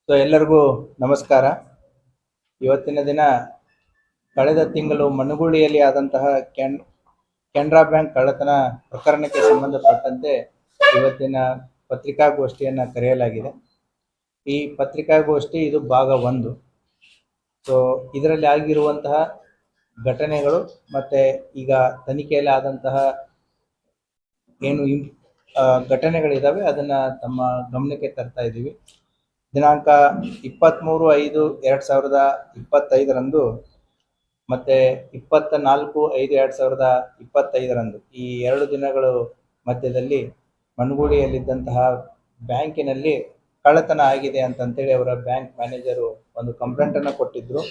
ಎಲ್ಲರಿಗೂ ನಮಸ್ಕಾರ. ಇವತ್ತಿನ ದಿನ ಕಳೆದ ತಿಂಗಳು ಮನಗೂಳಿಯಲ್ಲಿ ಆದಂತಹ ಕೆನರಾ ಬ್ಯಾಂಕ್ ಕಳ್ಳತನ ಪ್ರಕರಣಕ್ಕೆ ಸಂಬಂಧಪಟ್ಟಂತೆ ಇವತ್ತಿನ ಪತ್ರಿಕಾಗೋಷ್ಠಿಯನ್ನು ಕರೆಯಲಾಗಿದೆ. ಈ ಪತ್ರಿಕಾಗೋಷ್ಠಿ ಇದು ಭಾಗ 1. ಇದರಲ್ಲಿ ಆಗಿರುವಂತಹ ಘಟನೆಗಳು ಮತ್ತೆ ಈಗ ತನಿಖೆಯಲ್ಲಿ ಆದಂತಹ ಏನು ಘಟನೆಗಳಿದಾವೆ ಅದನ್ನ ತಮ್ಮ ಗಮನಕ್ಕೆ ತರ್ತಾ ಇದ್ದೀವಿ. ದಿನಾಂಕ 23/5/2025 ಮತ್ತೆ 24/5/2025 ಈ 2 ದಿನಗಳು ಮಧ್ಯದಲ್ಲಿ ಮನಗೂಳಿಯಲ್ಲಿದ್ದಂತಹ ಬ್ಯಾಂಕಿನಲ್ಲಿ ಕಳ್ಳತನ ಆಗಿದೆ ಅಂತಂತೇಳಿ ಅವರ ಬ್ಯಾಂಕ್ ಮ್ಯಾನೇಜರು ಒಂದು ಕಂಪ್ಲೇಂಟ್ ಅನ್ನು ಕೊಟ್ಟಿದ್ರು.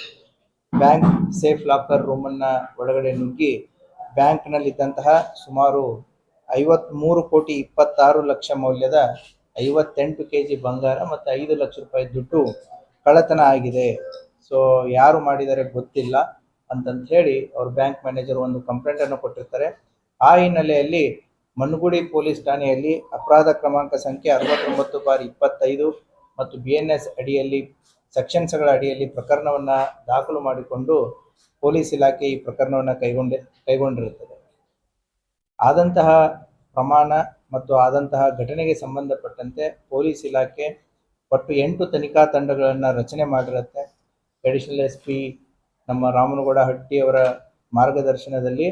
ಬ್ಯಾಂಕ್ ಸೇಫ್ ಲಾಕರ್ ರೂಮನ್ನ ಒಳಗಡೆ ನುಗ್ಗಿ ಬ್ಯಾಂಕ್ನಲ್ಲಿದ್ದಂತಹ ಸುಮಾರು 53,26,00,000 ಮೌಲ್ಯದ 58 kg ಬಂಗಾರ ಮತ್ತು 5 ಲಕ್ಷ ರೂಪಾಯಿ ದುಡ್ಡು ಕಳ್ಳತನ ಆಗಿದೆ. ಯಾರು ಮಾಡಿದರೆ ಗೊತ್ತಿಲ್ಲ ಅಂತಂತ ಹೇಳಿ ಅವ್ರ ಬ್ಯಾಂಕ್ ಮ್ಯಾನೇಜರ್ ಒಂದು ಕಂಪ್ಲೇಂಟ್ ಅನ್ನು ಕೊಟ್ಟಿರ್ತಾರೆ. ಆ ಹಿನ್ನೆಲೆಯಲ್ಲಿ ಮನಗೂಳಿ ಪೊಲೀಸ್ ಠಾಣೆಯಲ್ಲಿ ಅಪರಾಧ ಕ್ರಮಾಂಕ ಸಂಖ್ಯೆ 69/25 ಮತ್ತು BNS ಅಡಿಯಲ್ಲಿ ಸೆಕ್ಷನ್ಸ್ಗಳ ಅಡಿಯಲ್ಲಿ ಪ್ರಕರಣವನ್ನು ದಾಖಲು ಮಾಡಿಕೊಂಡು ಪೊಲೀಸ್ ಇಲಾಖೆ ಈ ಪ್ರಕರಣವನ್ನು ಕೈಗೊಂಡಿರುತ್ತದೆ. ಆದಂತಹ ಪ್ರಮಾಣ ಮತ್ತು ಆದಂತಹ ಘಟನೆಗೆ ಸಂಬಂಧಪಟ್ಟಂತೆ ಪೊಲೀಸ್ ಇಲಾಖೆ ಒಟ್ಟು 8 ತನಿಖಾ ತಂಡಗಳನ್ನು ರಚನೆ ಮಾಡಿರುತ್ತೆ. ಅಡಿಷನಲ್ SP ನಮ್ಮ ರಾಮನಗೌಡ ಹಟ್ಟಿ ಅವರ ಮಾರ್ಗದರ್ಶನದಲ್ಲಿ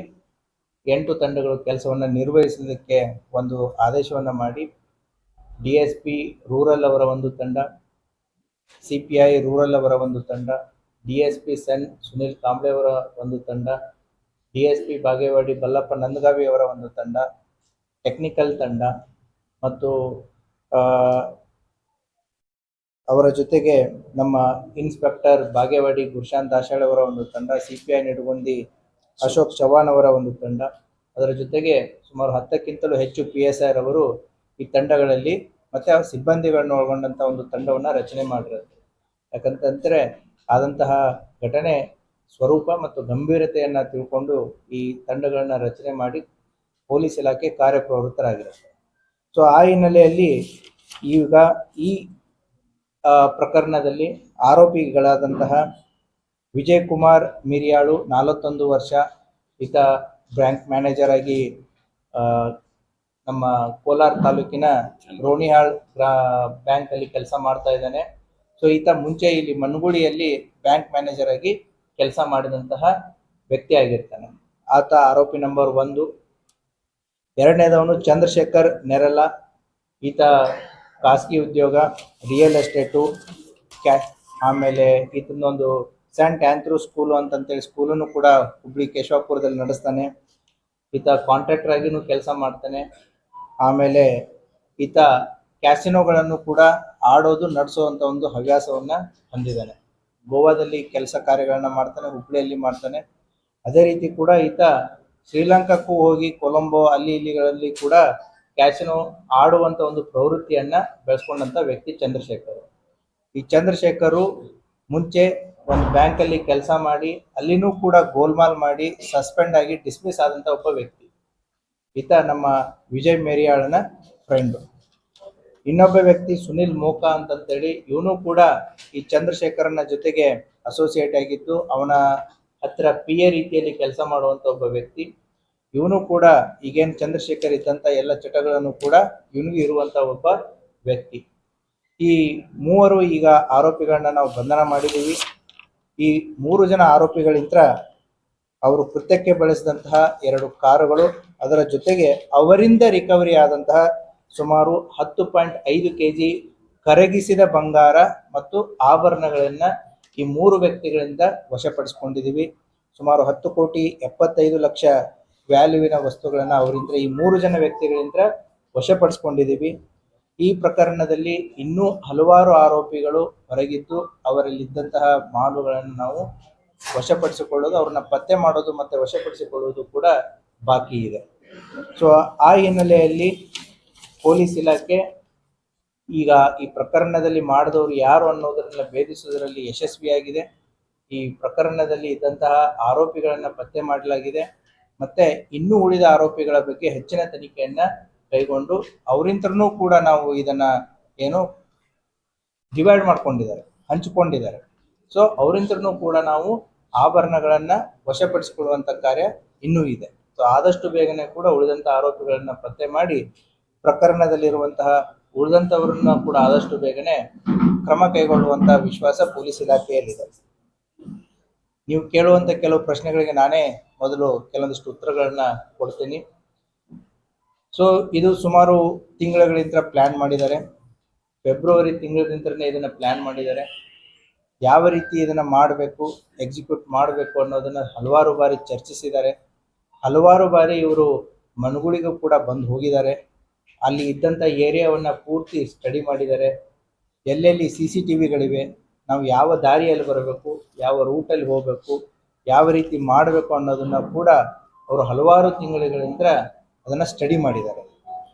8 ತಂಡಗಳು ಕೆಲಸವನ್ನು ನಿರ್ವಹಿಸಲಿಕ್ಕೆ ಒಂದು ಆದೇಶವನ್ನು ಮಾಡಿ DSP ರೂರಲ್ ಅವರ ಒಂದು ತಂಡ, CPI ರೂರಲ್ ಅವರ ಒಂದು ತಂಡ, DSP ಸೆನ್ ಸುನಿಲ್ ಕಾಂಬ್ಳೆ ಅವರ ಒಂದು ತಂಡ, DSP ಬಾಗೇವಾಡಿ ಬಲ್ಲಪ್ಪ ನಂದಗಾವಿ ಅವರ ಒಂದು ತಂಡ, ಟೆಕ್ನಿಕಲ್ ತಂಡ ಮತ್ತು ಅವರ ಜೊತೆಗೆ ನಮ್ಮ ಇನ್ಸ್ಪೆಕ್ಟರ್ ಬಾಗೇವಾಡಿ ಗುರುಶಾಂತ್ ದಾಶಾಳ್ ಅವರ ಒಂದು ತಂಡ, CPI ನಿಡಗುಂದಿ ಅಶೋಕ್ ಚವ್ಹಾಣ್ ಅವರ ಒಂದು ತಂಡ, ಅದರ ಜೊತೆಗೆ ಸುಮಾರು 10ಕ್ಕಿಂತಲೂ ಹೆಚ್ಚು PSI ರವರು ಈ ತಂಡಗಳಲ್ಲಿ ಮತ್ತೆ ಸಿಬ್ಬಂದಿಗಳನ್ನು ಒಳಗೊಂಡಂಥ ಒಂದು ತಂಡವನ್ನು ರಚನೆ ಮಾಡಿರುತ್ತೆ. ಯಾಕಂತಂದರೆ ಆದಂತಹ ಘಟನೆ ಸ್ವರೂಪ ಮತ್ತು ಗಂಭೀರತೆಯನ್ನು ತಿಳ್ಕೊಂಡು ಈ ತಂಡಗಳನ್ನು ರಚನೆ ಮಾಡಿ ಪೊಲೀಸ್ ಇಲಾಖೆ ಕಾರ್ಯಪ್ರವೃತ್ತರಾಗಿರುತ್ತೆ. ಆ ಹಿನ್ನೆಲೆಯಲ್ಲಿ ಈಗ ಈ ಪ್ರಕರಣದಲ್ಲಿ ಆರೋಪಿಗಳಾದಂತಹ ವಿಜಯ್ ಕುಮಾರ್ ಮಿರಿಯಾಳು 41 ವರ್ಷ, ಈತ ಬ್ಯಾಂಕ್ ಮ್ಯಾನೇಜರ್ ಆಗಿ ನಮ್ಮ ಕೋಲಾರ ತಾಲೂಕಿನ ರೋಣಿಹಾಳ್ ಬ್ಯಾಂಕಲ್ಲಿ ಕೆಲಸ ಮಾಡ್ತಾ ಇದ್ದಾನೆ. ಈತ ಮುಂಚೆ ಇಲ್ಲಿ ಮನಗೂಳಿಯಲ್ಲಿ ಬ್ಯಾಂಕ್ ಮ್ಯಾನೇಜರ್ ಆಗಿ ಕೆಲಸ ಮಾಡಿದಂತಹ ವ್ಯಕ್ತಿ ಆಗಿರ್ತಾನೆ. ಆತ ಆರೋಪಿ ನಂಬರ್ 1. ಎರಡನೇದವನು ಚಂದ್ರಶೇಖರ್ ನೆರಲ, ಈತ ಖಾಸಗಿ ಉದ್ಯೋಗ, ರಿಯಲ್ ಎಸ್ಟೇಟು, ಆಮೇಲೆ ಈತನೊಂದು ಸೆಂಟ್ ಆಂಥ್ರೂ ಸ್ಕೂಲು ಅಂತಂತೇಳಿ ಸ್ಕೂಲನ್ನು ಕೂಡ ಹುಬ್ಳಿ ಕೇಶವಾಪುರದಲ್ಲಿ ನಡೆಸ್ತಾನೆ. ಈತ ಕಾಂಟ್ರಾಕ್ಟರ್ ಆಗಿನೂ ಕೆಲಸ ಮಾಡ್ತಾನೆ. ಆಮೇಲೆ ಈತ ಕ್ಯಾಸಿನೋಗಳನ್ನು ಕೂಡ ಆಡೋದು ನಡೆಸುವಂಥ ಒಂದು ಹವ್ಯಾಸವನ್ನು ಹೊಂದಿದ್ದಾನೆ. ಗೋವಾದಲ್ಲಿ ಕೆಲಸ ಕಾರ್ಯಗಳನ್ನ ಮಾಡ್ತಾನೆ, ಹುಬ್ಳಿಯಲ್ಲಿ ಮಾಡ್ತಾನೆ. ಅದೇ ರೀತಿ ಕೂಡ ಈತ ಶ್ರೀಲಂಕಾಕ್ಕೂ ಹೋಗಿ ಕೊಲಂಬೋ ಅಲ್ಲಿ ಇಲ್ಲಿಗಳಲ್ಲಿ ಕೂಡ ಕ್ಯಾಸಿನೋ ಆಡುವಂಥ ಒಂದು ಪ್ರವೃತ್ತಿಯನ್ನ ಬೆಳೆಸ್ಕೊಂಡಂಥ ವ್ಯಕ್ತಿ ಚಂದ್ರಶೇಖರ್. ಈ ಚಂದ್ರಶೇಖರು ಮುಂಚೆ ಒಂದು ಬ್ಯಾಂಕಲ್ಲಿ ಕೆಲಸ ಮಾಡಿ ಅಲ್ಲಿನೂ ಕೂಡ ಗೋಲ್ಮಾಲ್ ಮಾಡಿ ಸಸ್ಪೆಂಡ್ ಆಗಿ ಡಿಸ್ಮಿಸ್ ಆದಂಥ ಒಬ್ಬ ವ್ಯಕ್ತಿ. ಈತ ನಮ್ಮ ವಿಜಯ್ ಮೇರಿಯಾಳನ ಫ್ರೆಂಡು. ಇನ್ನೊಬ್ಬ ವ್ಯಕ್ತಿ ಸುನಿಲ್ ಮೋಕಾ ಅಂತಂತೇಳಿ, ಇವನು ಕೂಡ ಈ ಚಂದ್ರಶೇಖರನ ಜೊತೆಗೆ ಅಸೋಸಿಯೇಟ್ ಆಗಿದ್ದು ಅವನ ಹತ್ತಿರ PA ರೀತಿಯಲ್ಲಿ ಕೆಲಸ ಮಾಡುವಂಥ ಒಬ್ಬ ವ್ಯಕ್ತಿ. ಇವನು ಕೂಡ ಈಗೇನು ಚಂದ್ರಶೇಖರ್ ಇದ್ದಂಥ ಎಲ್ಲ ಚಟಗಳನ್ನು ಕೂಡ ಇವನಿಗೂ ಇರುವಂಥ ಒಬ್ಬ ವ್ಯಕ್ತಿ. ಈ ಮೂವರು ಈಗ ಆರೋಪಿಗಳನ್ನ ನಾವು ಬಂಧನ ಮಾಡಿದ್ದೀವಿ. ಈ 3 ಜನ ಆರೋಪಿಗಳಿಂದ ಅವರು ಕೃತ್ಯಕ್ಕೆ ಬಳಸಿದಂತಹ 2 ಕಾರುಗಳು, ಅದರ ಜೊತೆಗೆ ಅವರಿಂದ ರಿಕವರಿ ಆದಂತಹ ಸುಮಾರು 10.5 kg ಕರಗಿಸಿದ ಬಂಗಾರ ಮತ್ತು ಆಭರಣಗಳನ್ನ ಈ 3 ವ್ಯಕ್ತಿಗಳಿಂದ ವಶಪಡಿಸಿಕೊಂಡಿದ್ದೀವಿ. ಸುಮಾರು 10,75,00,000 ವ್ಯಾಲ್ಯೂವಿನ ವಸ್ತುಗಳನ್ನ ಅವರಿಂದ ಈ 3 ಜನ ವ್ಯಕ್ತಿಗಳಿಂದ ವಶಪಡಿಸಿಕೊಂಡಿದ್ದೀವಿ. ಈ ಪ್ರಕರಣದಲ್ಲಿ ಇನ್ನೂ ಹಲವಾರು ಆರೋಪಿಗಳು ಹೊರಗಿದ್ದು ಅವರಲ್ಲಿದ್ದಂತಹ ಮಾಲುಗಳನ್ನು ನಾವು ವಶಪಡಿಸಿಕೊಳ್ಳೋದು, ಅವ್ರನ್ನ ಪತ್ತೆ ಮಾಡೋದು ಮತ್ತೆ ವಶಪಡಿಸಿಕೊಳ್ಳುವುದು ಕೂಡ ಬಾಕಿ ಇದೆ. ಆ ಹಿನ್ನೆಲೆಯಲ್ಲಿ ಪೊಲೀಸ್ ಇಲಾಖೆ ಈಗ ಈ ಪ್ರಕರಣದಲ್ಲಿ ಮಾಡಿದವರು ಯಾರು ಅನ್ನೋದನ್ನ ಭೇದಿಸುವುದರಲ್ಲಿ ಯಶಸ್ವಿಯಾಗಿದೆ. ಈ ಪ್ರಕರಣದಲ್ಲಿ ಇದ್ದಂತಹ ಆರೋಪಿಗಳನ್ನ ಪತ್ತೆ ಮಾಡಲಾಗಿದೆ. ಮತ್ತೆ ಇನ್ನೂ ಉಳಿದ ಆರೋಪಿಗಳ ಬಗ್ಗೆ ಹೆಚ್ಚಿನ ತನಿಖೆಯನ್ನ ಕೈಗೊಂಡು ಅವರಿಂದನೂ ಕೂಡ ನಾವು ಇದನ್ನ ಡಿವೈಡ್ ಮಾಡ್ಕೊಂಡಿದ್ದಾರೆ, ಹಂಚಿಕೊಂಡಿದ್ದಾರೆ. ಸೊ ಅವರಿಂದನೂ ಕೂಡ ನಾವು ಆಭರಣಗಳನ್ನ ವಶಪಡಿಸಿಕೊಳ್ಳುವಂತ ಕಾರ್ಯ ಇನ್ನೂ ಇದೆ. ಸೊ ಆದಷ್ಟು ಬೇಗನೆ ಕೂಡ ಉಳಿದಂತ ಆರೋಪಿಗಳನ್ನ ಪತ್ತೆ ಮಾಡಿ ಪ್ರಕರಣದಲ್ಲಿರುವಂತಹ ಉಳಿದಂತವರನ್ನ ಕೂಡ ಆದಷ್ಟು ಬೇಗನೆ ಕ್ರಮ ಕೈಗೊಳ್ಳುವಂತಹ ವಿಶ್ವಾಸ ಪೊಲೀಸ್ ಇಲಾಖೆಯಲ್ಲಿದೆ. ನೀವು ಕೇಳುವಂತ ಕೆಲವು ಪ್ರಶ್ನೆಗಳಿಗೆ ನಾನೇ ಮೊದಲು ಕೆಲವೊಂದಿಷ್ಟು ಉತ್ತರಗಳನ್ನ ಕೊಡ್ತೀನಿ. ಸೊ ಇದು ಸುಮಾರು ತಿಂಗಳುಗಳಿಂದ ಪ್ಲಾನ್ ಮಾಡಿದ್ದಾರೆ. ಫೆಬ್ರವರಿ ತಿಂಗಳಿಂದನೇ ಇದನ್ನ ಪ್ಲಾನ್ ಮಾಡಿದ್ದಾರೆ. ಯಾವ ರೀತಿ ಇದನ್ನ ಮಾಡಬೇಕು, ಎಕ್ಸಿಕ್ಯೂಟ್ ಮಾಡಬೇಕು ಅನ್ನೋದನ್ನ ಹಲವಾರು ಬಾರಿ ಚರ್ಚಿಸಿದ್ದಾರೆ. ಹಲವಾರು ಬಾರಿ ಇವರು ಮನಗುಳಿಗೂ ಕೂಡ ಬಂದು ಹೋಗಿದ್ದಾರೆ. ಅಲ್ಲಿ ಇದ್ದಂಥ ಏರಿಯಾವನ್ನ ಪೂರ್ತಿ ಸ್ಟಡಿ ಮಾಡಿದ್ದಾರೆ. ಎಲ್ಲೆಲ್ಲಿ CCTVಗಳಿವೆ, ನಾವು ಯಾವ ದಾರಿಯಲ್ಲಿ ಬರಬೇಕು, ಯಾವ ರೂಟಲ್ಲಿ ಹೋಗಬೇಕು, ಯಾವ ರೀತಿ ಮಾಡಬೇಕು ಅನ್ನೋದನ್ನ ಕೂಡ ಅವರು ಹಲವಾರು ತಿಂಗಳುಗಳಿಂದ ಅದನ್ನ ಸ್ಟಡಿ ಮಾಡಿದ್ದಾರೆ.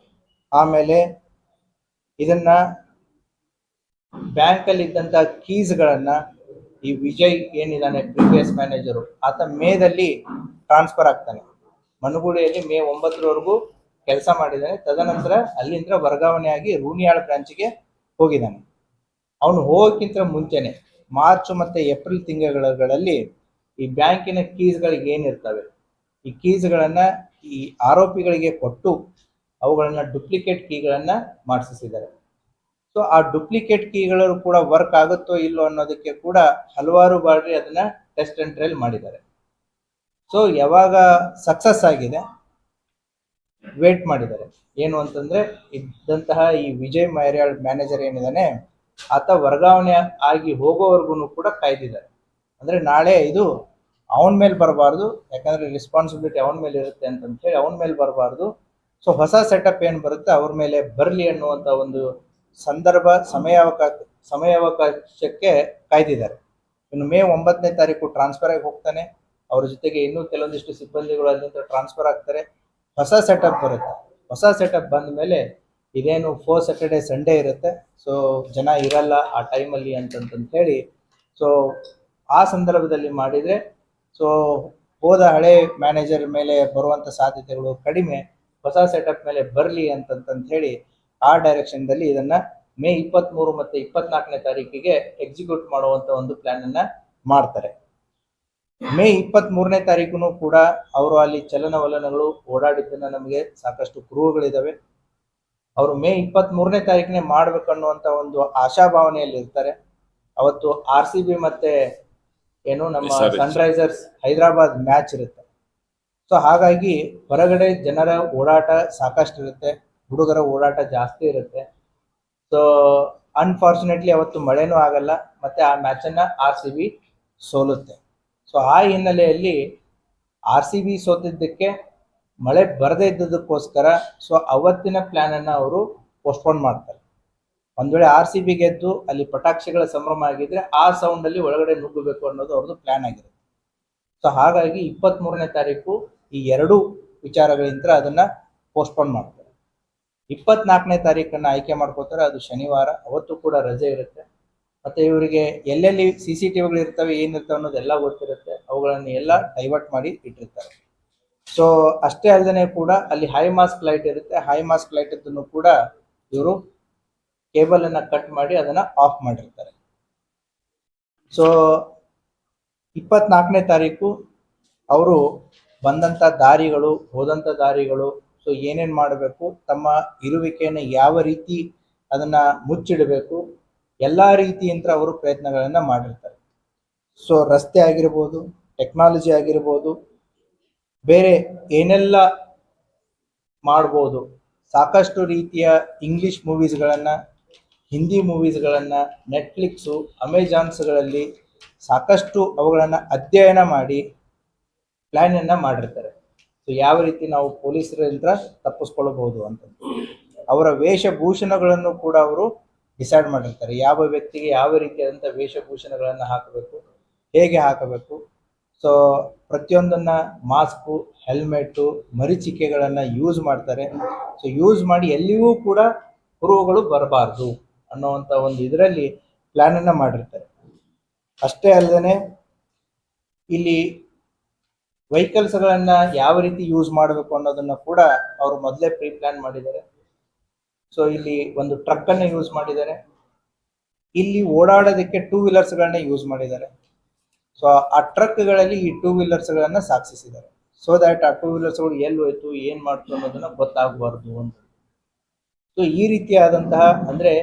ಆಮೇಲೆ ಇದನ್ನ ಬ್ಯಾಂಕಲ್ಲಿ ಇದ್ದಂಥ ಕೀಸ್ಗಳನ್ನ ಈ ವಿಜಯ್ ಏನಿದ್ದಾನೆ ಪ್ರಿವಿಯಸ್ ಮ್ಯಾನೇಜರು, ಆತ ಮೇದಲ್ಲಿ ಟ್ರಾನ್ಸ್ಫರ್ ಆಗ್ತಾನೆ. ಮನಗುಳಿಯಲ್ಲಿ ಮೇ 9ರವರೆಗೂ ಕೆಲಸ ಮಾಡಿದ್ದಾನೆ. ತದನಂತರ ಅಲ್ಲಿಂದ ವರ್ಗಾವಣೆಯಾಗಿ ರೂನಿಯಾಳ ಬ್ರಾಂಚ್ಗೆ ಹೋಗಿದ್ದಾನೆ. ಅವನು ಹೋಗೋಕ್ಕಿಂತ ಮುಂಚೆನೆ ಮಾರ್ಚ್ ಮತ್ತೆ ಏಪ್ರಿಲ್ ತಿಂಗಳುಗಳಲ್ಲಿ ಈ ಬ್ಯಾಂಕಿನ ಕೀಸ್ಗಳಿಗೆ ಏನಿರ್ತವೆ, ಈ ಕೀಸ್ಗಳನ್ನ ಈ ಆರೋಪಿಗಳಿಗೆ ಕೊಟ್ಟು ಅವುಗಳನ್ನ ಡುಪ್ಲಿಕೇಟ್ ಕೀಗಳನ್ನ ಮಾಡಿಸಿದ್ದಾರೆ. ಸೊ ಆ ಡುಪ್ಲಿಕೇಟ್ ಕೀಗಳು ಕೂಡ ವರ್ಕ್ ಆಗುತ್ತೋ ಇಲ್ಲೋ ಅನ್ನೋದಕ್ಕೆ ಕೂಡ ಹಲವಾರು ಬಾರಿ ಅದನ್ನ ಟೆಸ್ಟ್ ಅಂಡ್ ಟ್ರಯಲ್ ಮಾಡಿದ್ದಾರೆ. ಸೊ ಯಾವಾಗ ಸಕ್ಸಸ್ ಆಗಿದೆ ವೇಟ್ ಮಾಡಿದ್ದಾರೆ. ಏನು ಅಂತಂದ್ರೆ ಇದ್ದಂತಹ ಈ ವಿಜಯ್ ಮೈರ್ಯಾಳ್ ಮ್ಯಾನೇಜರ್ ಏನಿದ್ದಾನೆ ಆತ ವರ್ಗಾವಣೆ ಆಗಿ ಹೋಗೋವರೆಗೂ ಕೂಡ ಕಾಯ್ದಿದ್ದಾರೆ. ಅಂದ್ರೆ ನಾಳೆ ಇದು ಅವನ ಮೇಲೆ ಬರಬಾರ್ದು, ಯಾಕಂದ್ರೆ ರೆಸ್ಪಾನ್ಸಿಬಿಲಿಟಿ ಅವನ ಮೇಲೆ ಇರುತ್ತೆ ಅಂತ ಹೇಳಿ ಅವನ ಮೇಲೆ ಬರಬಾರ್ದು. ಸೊ ಹೊಸ ಸೆಟಪ್ ಏನು ಬರುತ್ತೆ ಅವ್ರ ಮೇಲೆ ಬರಲಿ ಅನ್ನುವಂಥ ಒಂದು ಸಂದರ್ಭ ಸಮಯಾವಕಾಶಕ್ಕೆ ಕಾಯ್ದಿದ್ದಾರೆ. ಇನ್ನು ಮೇ 9ನೇ ತಾರೀಕು ಟ್ರಾನ್ಸ್ಫರ್ ಆಗಿ ಹೋಗ್ತಾನೆ. ಅವ್ರ ಜೊತೆಗೆ ಇನ್ನೂ ಕೆಲವೊಂದಿಷ್ಟು ಸಿಬ್ಬಂದಿಗಳು ಅಲ್ಲಿಂದ ಟ್ರಾನ್ಸ್ಫರ್ ಆಗ್ತಾರೆ. ಹೊಸ ಸೆಟಪ್ ಬರುತ್ತೆ. ಹೊಸ ಸೆಟಪ್ ಬಂದ ಮೇಲೆ ಇದೇನು 4 Saturday Sunday ಇರುತ್ತೆ. ಸೊ ಜನ ಇರಲ್ಲ ಆ ಟೈಮಲ್ಲಿ ಅಂತಂತ ಹೇಳಿ ಸೊ ಆ ಸಂದರ್ಭದಲ್ಲಿ ಮಾಡಿದರೆ ಸೊ ಹೋದ ಹಳೆ ಮ್ಯಾನೇಜರ್ ಮೇಲೆ ಬರುವಂಥ ಸಾಧ್ಯತೆಗಳು ಕಡಿಮೆ, ಹೊಸ ಸೆಟಪ್ ಮೇಲೆ ಬರಲಿ ಅಂತಂತ ಹೇಳಿ ಆ ಡೈರೆಕ್ಷನ್ದಲ್ಲಿ ಇದನ್ನ ಮೇ 23 ಮತ್ತು 24ನೇ ತಾರೀಕಿಗೆ ಎಕ್ಸಿಕ್ಯೂಟ್ ಮಾಡುವಂತ ಒಂದು ಪ್ಲಾನ್ ಅನ್ನ ಮಾಡ್ತಾರೆ. ಮೇ 23ನೇ ತಾರೀಕು ಕೂಡ ಅವರು ಅಲ್ಲಿ ಚಲನವಲನಗಳು ಓಡಾಡಿದ್ದನ್ನ ನಮಗೆ ಸಾಕಷ್ಟು ಕುರುಹುಗಳಿದಾವೆ. ಅವರು ಮೇ 23ನೇ ತಾರೀಕನೇ ಮಾಡ್ಬೇಕನ್ನುವಂತ ಒಂದು ಆಶಾಭಾವನೆಯಲ್ಲಿ ಇರ್ತಾರೆ. ಅವತ್ತು RCB ಮತ್ತೆ ಏನು ನಮ್ಮ ಸನ್ರೈಸರ್ಸ್ ಹೈದರಾಬಾದ್ ಮ್ಯಾಚ್ ಇರುತ್ತೆ. ಸೊ ಹಾಗಾಗಿ ಹೊರಗಡೆ ಜನರ ಓಡಾಟ ಸಾಕಷ್ಟು ಇರುತ್ತೆ, ಹುಡುಗರ ಓಡಾಟ ಜಾಸ್ತಿ ಇರುತ್ತೆ. ಸೊ ಅನ್ಫಾರ್ಚುನೇಟ್ಲಿ ಅವತ್ತು ಮಳೆನೂ ಆಗಲ್ಲ, ಮತ್ತೆ ಆ ಮ್ಯಾಚನ್ನು RCB ಸೋಲುತ್ತೆ. ಸೊ ಆ ಹಿನ್ನೆಲೆಯಲ್ಲಿ RCB ಸೋತಿದ್ದಕ್ಕೆ ಮಳೆ ಬರದೇ ಇದ್ದದಕ್ಕೋಸ್ಕರ ಸೊ ಅವತ್ತಿನ ಪ್ಲಾನನ್ನು ಅವರು ಪೋಸ್ಟ್ಪೋನ್ ಮಾಡ್ತಾರೆ. ಒಂದ್ ವೇಳೆ RCB ಗೆದ್ದು ಅಲ್ಲಿ ಪಟಾಕ್ಷಿಗಳ ಸಂಭ್ರಮ ಆಗಿದ್ರೆ ಆ ಸೌಂಡಲ್ಲಿ ಒಳಗಡೆ ನುಗ್ಗಬೇಕು ಅನ್ನೋದು ಅವ್ರದ್ದು ಪ್ಲಾನ್ ಆಗಿರುತ್ತೆ. ಸೊ ಹಾಗಾಗಿ 23ನೇ ತಾರೀಕು ಈ ಎರಡೂ ವಿಚಾರಗಳಿಂದ ಅದನ್ನ ಪೋಸ್ಟ್ಪೋನ್ ಮಾಡ್ತಾರೆ. 24ನೇ ತಾರೀಕನ್ನು ಆಯ್ಕೆ ಮಾಡ್ಕೋತಾರೆ. ಅದು ಶನಿವಾರ. ಅವತ್ತು ಕೂಡ ರಜೆ ಇರುತ್ತೆ. ಮತ್ತೆ ಇವರಿಗೆ ಎಲ್ಲೆಲ್ಲಿ CCTVಗಳು ಇರ್ತವೆ, ಏನಿರ್ತವೆ ಅನ್ನೋದೆಲ್ಲ ಗೊತ್ತಿರುತ್ತೆ. ಅವುಗಳನ್ನು ಎಲ್ಲ ಡೈವರ್ಟ್ ಮಾಡಿ ಇಟ್ಟಿರ್ತಾರೆ. ಸೊ ಅಷ್ಟೇ ಅಲ್ಲದೆ ಕೂಡ ಅಲ್ಲಿ ಹೈ ಮಾಸ್ಕ್ ಲೈಟ್ ಇರುತ್ತೆ. ಹೈ ಮಾಸ್ಕ್ ಲೈಟ್ ಅನ್ನು ಕೂಡ ಇವರು ಕೇಬಲ್ ಅನ್ನ ಕಟ್ ಮಾಡಿ ಅದನ್ನ ಆಫ್ ಮಾಡಿರ್ತಾರೆ. ಸೊ 24ನೇ ತಾರೀಕು ಅವರು ಬಂದಂತ ದಾರಿಗಳು, ಹೋದಂತ ದಾರಿಗಳು, ಸೊ ಏನೇನ್ ಮಾಡಬೇಕು, ತಮ್ಮ ಇರುವಿಕೆಯನ್ನು ಯಾವ ರೀತಿ ಅದನ್ನ ಮುಚ್ಚಿಡಬೇಕು, ಎಲ್ಲಾ ರೀತಿಯಿಂದ ಅವರು ಪ್ರಯತ್ನಗಳನ್ನ ಮಾಡಿರ್ತಾರೆ. ಸೊ ರಸ್ತೆ ಆಗಿರ್ಬೋದು, ಟೆಕ್ನಾಲಜಿ ಆಗಿರ್ಬೋದು, ಬೇರೆ ಏನೆಲ್ಲ ಮಾಡ್ಬೋದು, ಸಾಕಷ್ಟು ರೀತಿಯ ಇಂಗ್ಲಿಷ್ ಮೂವೀಸ್ಗಳನ್ನ, ಹಿಂದಿ ಮೂವೀಸ್ಗಳನ್ನ, ನೆಟ್ಫ್ಲಿಕ್ಸು, ಅಮೆಜಾನ್ಸ್ಗಳಲ್ಲಿ ಸಾಕಷ್ಟು ಅವುಗಳನ್ನು ಅಧ್ಯಯನ ಮಾಡಿ ಪ್ಲಾನ್ ಮಾಡಿರ್ತಾರೆ. ಸೊ ಯಾವ ರೀತಿ ನಾವು ಪೊಲೀಸರಿಂದ ತಪ್ಪಿಸ್ಕೊಳ್ಬಹುದು ಅಂತ ಅವರ ವೇಷಭೂಷಣಗಳನ್ನು ಕೂಡ ಅವರು ಡಿಸೈಡ್ ಮಾಡಿರ್ತಾರೆ. ಯಾವ ವ್ಯಕ್ತಿಗೆ ಯಾವ ರೀತಿಯಾದಂಥ ವೇಷಭೂಷಣಗಳನ್ನು ಹಾಕಬೇಕು, ಹೇಗೆ ಹಾಕಬೇಕು. ಸೊ ಪ್ರತಿಯೊಂದನ್ನ ಮಾಸ್ಕು, ಹೆಲ್ಮೆಟ್ಟು, ಮರಿಚಿಕೆಗಳನ್ನು ಯೂಸ್ ಮಾಡ್ತಾರೆ. ಸೊ ಯೂಸ್ ಮಾಡಿ ಎಲ್ಲಿಯೂ ಕೂಡ ಕುರುಹುಗಳು ಬರಬಾರ್ದು ಅನ್ನೋವಂಥ ಒಂದು ಇದರಲ್ಲಿ ಪ್ಲಾನನ್ನು ಮಾಡಿರ್ತಾರೆ. ಅಷ್ಟೇ ಅಲ್ಲದೆ ಇಲ್ಲಿ ವೆಹಿಕಲ್ಸ್ಗಳನ್ನು ಯಾವ ರೀತಿ ಯೂಸ್ ಮಾಡಬೇಕು ಅನ್ನೋದನ್ನು ಕೂಡ ಅವರು ಮೊದಲೇ ಪ್ರೀ ಪ್ಲಾನ್ ಮಾಡಿದ್ದಾರೆ. ಸೊ ಇಲ್ಲಿ ಒಂದು ಟ್ರಕ್ಕನ್ನು ಯೂಸ್ ಮಾಡಿದ್ದಾರೆ. ಇಲ್ಲಿ ಓಡಾಡೋದಕ್ಕೆ ಟೂ ವೀಲರ್ಸ್ಗಳನ್ನ ಯೂಸ್ ಮಾಡಿದ್ದಾರೆ. ಸೊ ಆ ಟ್ರಕ್ಗಳಲ್ಲಿ ಈ ಟೂ ವೀಲರ್ಸ್ಗಳನ್ನ ಸಾಗಿಸಿದ್ದಾರೆ. ಸೊ ದ್ಯಾಟ್ ಆ ಟೂ ವೀಲರ್ಸ್ಗಳು ಎಲ್ಲಿ ಹೋಯ್ತು, ಏನು ಮಾಡ್ತು ಅನ್ನೋದನ್ನ ಗೊತ್ತಾಗಬಾರ್ದು ಅಂತ. ಸೊ ಈ ರೀತಿಯಾದಂತಹ ಅಂದರೆ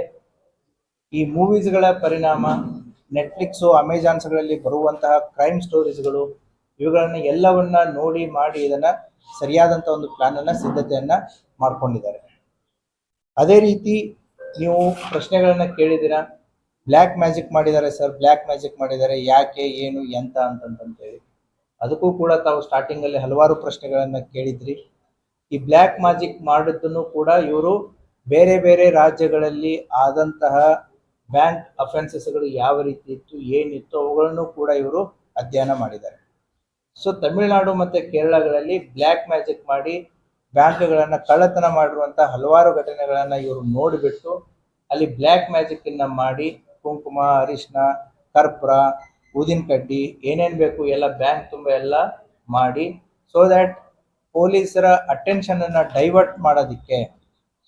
ಈ ಮೂವೀಸ್ಗಳ ಪರಿಣಾಮ, ನೆಟ್ಫ್ಲಿಕ್ಸು, ಅಮೆಜಾನ್ಸ್ಗಳಲ್ಲಿ ಬರುವಂತಹ ಕ್ರೈಮ್ ಸ್ಟೋರೀಸ್ಗಳು, ಇವುಗಳನ್ನ ಎಲ್ಲವನ್ನ ನೋಡಿ ಮಾಡಿ ಇದನ್ನ ಸರಿಯಾದಂಥ ಒಂದು ಪ್ಲಾನನ್ನು ಸಿದ್ಧತೆಯನ್ನು ಮಾಡ್ಕೊಂಡಿದ್ದಾರೆ. ಅದೇ ರೀತಿ ನೀವು ಪ್ರಶ್ನೆಗಳನ್ನ ಕೇಳಿದ್ದೀರಾ, ಬ್ಲ್ಯಾಕ್ ಮ್ಯಾಜಿಕ್ ಮಾಡಿದ್ದಾರೆ ಸರ್, ಬ್ಲ್ಯಾಕ್ ಮ್ಯಾಜಿಕ್ ಮಾಡಿದ್ದಾರೆ, ಯಾಕೆ, ಏನು, ಎಂತ ಅಂತಂತೇಳಿ. ಅದಕ್ಕೂ ಕೂಡ ತಾವು ಸ್ಟಾರ್ಟಿಂಗಲ್ಲಿ ಹಲವಾರು ಪ್ರಶ್ನೆಗಳನ್ನು ಕೇಳಿದ್ರಿ. ಈ ಬ್ಲ್ಯಾಕ್ ಮ್ಯಾಜಿಕ್ ಮಾಡಿದ್ದನ್ನು ಕೂಡ ಇವರು ಬೇರೆ ಬೇರೆ ರಾಜ್ಯಗಳಲ್ಲಿ ಆದಂತಹ ಬ್ಯಾಂಕ್ ಅಫೆನ್ಸಸ್ಗಳು ಯಾವ ರೀತಿ ಇತ್ತು, ಏನಿತ್ತು, ಅವುಗಳನ್ನು ಕೂಡ ಇವರು ಅಧ್ಯಯನ ಮಾಡಿದ್ದಾರೆ. ಸೊ ತಮಿಳುನಾಡು ಮತ್ತು ಕೇರಳಗಳಲ್ಲಿ ಬ್ಲ್ಯಾಕ್ ಮ್ಯಾಜಿಕ್ ಮಾಡಿ ಬ್ಯಾಂಕ್ಗಳನ್ನು ಕಳ್ಳತನ ಮಾಡಿರುವಂಥ ಹಲವಾರು ಘಟನೆಗಳನ್ನು ಇವರು ನೋಡಿಬಿಟ್ಟು ಅಲ್ಲಿ ಬ್ಲ್ಯಾಕ್ ಮ್ಯಾಜಿಕ್ಕನ್ನು ಮಾಡಿ ಕುಂಕುಮ, ಅರಿಶಿನ, ಕರ್ಪೂರ, ಊದಿನ ಕಡ್ಡಿ, ಏನೇನು ಬೇಕು ಎಲ್ಲ ಬ್ಯಾಂಕ್ ತುಂಬ ಎಲ್ಲ ಮಾಡಿ, ಸೊ ದ್ಯಾಟ್ ಪೊಲೀಸರ ಅಟೆನ್ಷನನ್ನು ಡೈವರ್ಟ್ ಮಾಡೋದಕ್ಕೆ,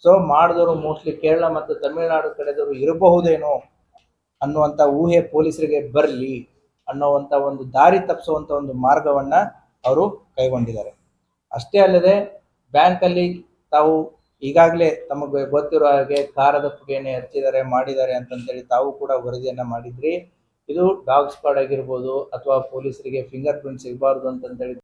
ಸೊ ಮಾಡಿದವರು ಮೋಸ್ಟ್ಲಿ ಕೇರಳ ಮತ್ತು ತಮಿಳುನಾಡು ಕಡೆದವರು ಇರಬಹುದೇನೋ ಅನ್ನುವಂಥ ಊಹೆ ಪೊಲೀಸರಿಗೆ ಬರಲಿ ಅನ್ನೋವಂಥ ಒಂದು ದಾರಿ ತಪ್ಪಿಸುವಂಥ ಒಂದು ಮಾರ್ಗವನ್ನು ಅವರು ಕೈಗೊಂಡಿದ್ದಾರೆ. ಅಷ್ಟೇ ಅಲ್ಲದೆ ಬ್ಯಾಂಕಲ್ಲಿ ತಾವು ಈಗಾಗಲೇ ತಮಗೆ ಗೊತ್ತಿರೋ ಹಾಗೆ ಖಾರದ ಪುಡಿಯನ್ನು ಹಚ್ಚಿದ್ದಾರೆ, ಮಾಡಿದ್ದಾರೆ ಅಂತಂತೇಳಿ ತಾವು ಕೂಡ ವರದಿಯನ್ನು ಮಾಡಿದ್ರಿ. ಇದು ಡಾಗ್ ಸ್ಕ್ವಾಡ್ ಆಗಿರ್ಬೋದು ಅಥವಾ ಪೊಲೀಸರಿಗೆ ಫಿಂಗರ್ ಪ್ರಿಂಟ್ ಸಿಗಬಾರ್ದು ಅಂತಂತೇಳಿ